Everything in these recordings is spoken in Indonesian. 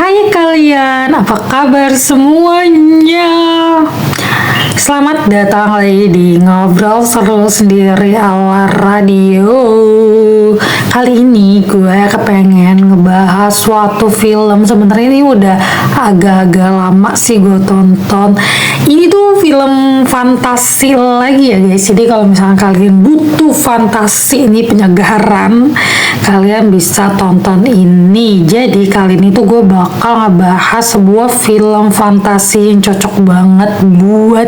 Hai kalian, apa kabar semuanya? Selamat datang lagi di Ngobrol Seru Sendiri ala Radio. Kali ini gue kepengen ngebahas suatu film. Sebenarnya ini udah agak-agak lama sih gue tonton. Ini tuh film fantasi lagi ya guys. Jadi kalau misalnya kalian butuh fantasi, ini penyegaran, kalian bisa tonton ini. Jadi kali ini tuh gue bakal ngebahas sebuah film fantasi yang cocok banget buat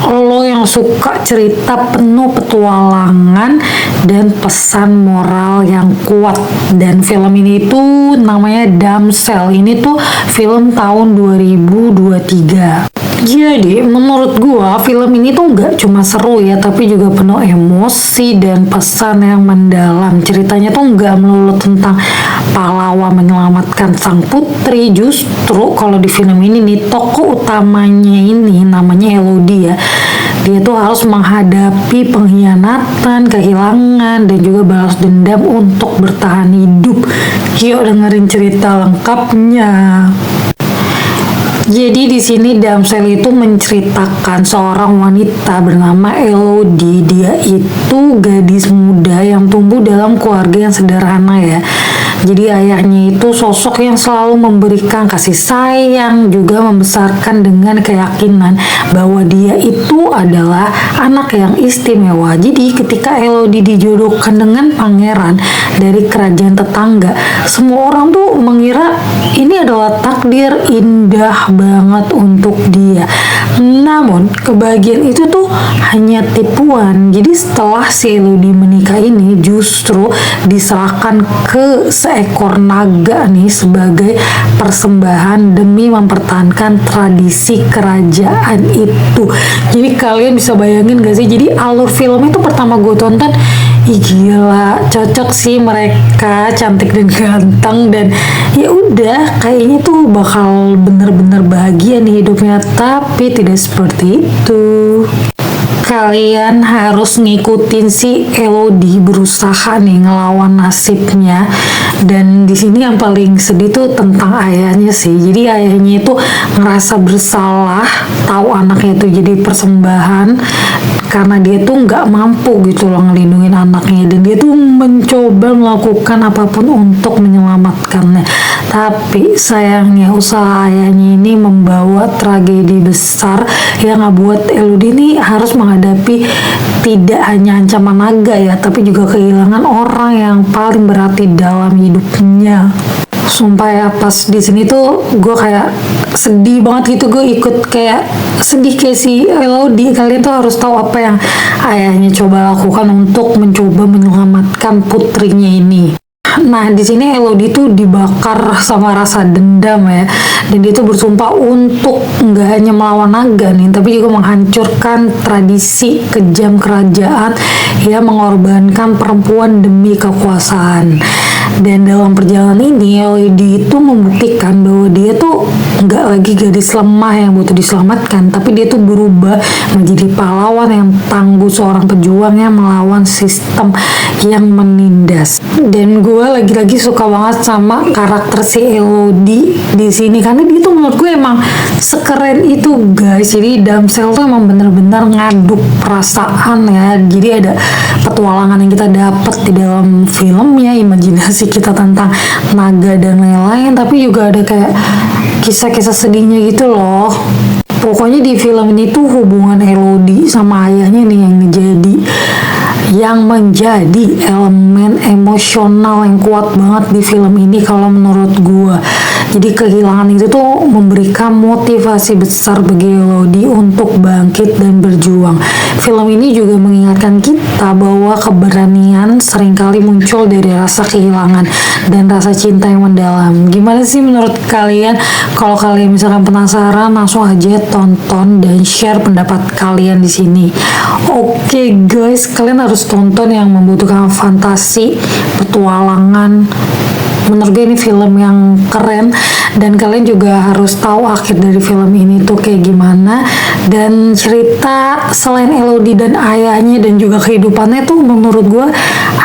lo yang suka cerita penuh petualangan dan pesan moral yang kuat. Dan film ini tuh namanya Damsel. Ini tuh film tahun 2023. Jadi menurut gua film ini tuh gak cuma seru ya, tapi juga penuh emosi dan pesan yang mendalam. Ceritanya tuh gak melulu tentang pahlawan menyelamatkan sang putri. Justru kalau di film ini nih, tokoh utamanya ini namanya Elodie ya. Dia tuh harus menghadapi pengkhianatan, kehilangan, dan juga balas dendam untuk bertahan hidup. Yuk dengerin cerita lengkapnya. Jadi di sini Damsel itu menceritakan seorang wanita bernama Elodie. Dia itu gadis muda yang tumbuh dalam keluarga yang sederhana ya. Jadi ayahnya itu sosok yang selalu memberikan kasih sayang, juga membesarkan dengan keyakinan bahwa dia itu adalah anak yang istimewa. Jadi ketika Elodie dijodohkan dengan pangeran dari kerajaan tetangga, semua orang tuh mengira ini adalah takdir indah banget untuk dia. Namun kebahagiaan itu tuh hanya tipuan. Jadi setelah si Elodie menikah ini justru diserahkan ke seekor naga nih sebagai persembahan demi mempertahankan tradisi kerajaan itu. Jadi kalian bisa bayangin gak sih? Jadi alur film itu pertama gue tonton, ih gila, cocok sih mereka, cantik dan ganteng, dan ya udah kayaknya tuh bakal bener-bener bahagia nih hidupnya. Tapi tidak seperti itu. Kalian harus ngikutin si Elodie berusaha nih ngelawan nasibnya. Dan di sini yang paling sedih tuh tentang ayahnya sih. Jadi ayahnya itu ngerasa bersalah tahu anaknya itu jadi persembahan karena dia tuh nggak mampu gitu loh ngelindungin anaknya, dan dia tuh mencoba melakukan apapun untuk menyelamatkannya. Tapi sayangnya usaha ayahnya ini membawa tragedi besar yang ngebuat Elodie ini harus menghadapi tidak hanya ancaman naga ya, tapi juga kehilangan orang yang paling berarti dalam hidupnya. Sumpah ya, pas di sini tuh gue kayak sedih banget gitu, gue ikut kayak sedih kayak si Elodie. Kalian tuh harus tahu apa yang ayahnya coba lakukan untuk mencoba menyelamatkan putrinya ini. Nah di sini Elodie tuh dibakar sama rasa dendam ya, dan dia tuh bersumpah untuk nggak hanya melawan naga nih, tapi juga menghancurkan tradisi kejam kerajaan yang mengorbankan perempuan demi kekuasaan. Dan dalam perjalanan ini Elodie itu membuktikan bahwa dia tuh nggak lagi gadis lemah yang butuh diselamatkan, tapi dia tuh berubah menjadi pahlawan yang tangguh, seorang pejuang yang melawan sistem yang menindas. Dan gue lagi-lagi suka banget sama karakter si Elodie di sini karena dia tuh menurut gue emang sekeren itu guys. Jadi Damsel tuh emang bener-bener ngaduk perasaan ya. Jadi ada petualangan yang kita dapat di dalam filmnya, imajinasi kita tentang naga dan lain-lain, tapi juga ada kayak kisah-kisah sedihnya gitu loh. Pokoknya di film ini tuh hubungan Elodie sama ayahnya nih yang menjadi elemen emosional yang kuat banget di film ini kalau menurut gua. Jadi kehilangan itu tuh memberikan motivasi besar bagi Elodie untuk bangkit dan berjuang. Film ini juga mengingatkan kita bahwa keberanian seringkali muncul dari rasa kehilangan dan rasa cinta yang mendalam. Gimana sih menurut kalian? Kalau kalian misalkan penasaran, langsung aja tonton dan share pendapat kalian di sini. Oke guys, kalian harus tonton yang membutuhkan fantasi, petualangan, menurut gue ini film yang keren, dan kalian juga harus tahu akhir dari film ini tuh kayak gimana. Dan cerita selain Elodie dan ayahnya dan juga kehidupannya tuh menurut gue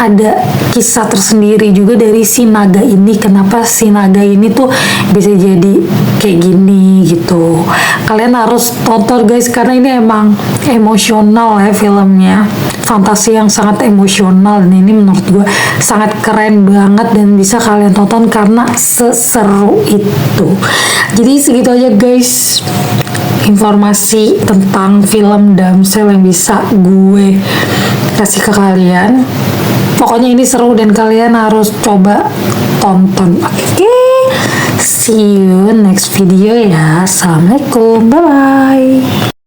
ada kisah tersendiri juga dari si naga ini, kenapa si naga ini tuh bisa jadi kayak gini gitu. Kalian harus tonton guys, karena ini emang emosional ya filmnya, fantasi yang sangat emosional, dan ini menurut gue sangat keren banget dan bisa kalian tonton karena seseru itu. Jadi segitu aja guys informasi tentang film Damsel yang bisa gue kasih ke kalian. Pokoknya ini seru dan kalian harus coba tonton. Oke, see you next video ya. Assalamualaikum, bye bye.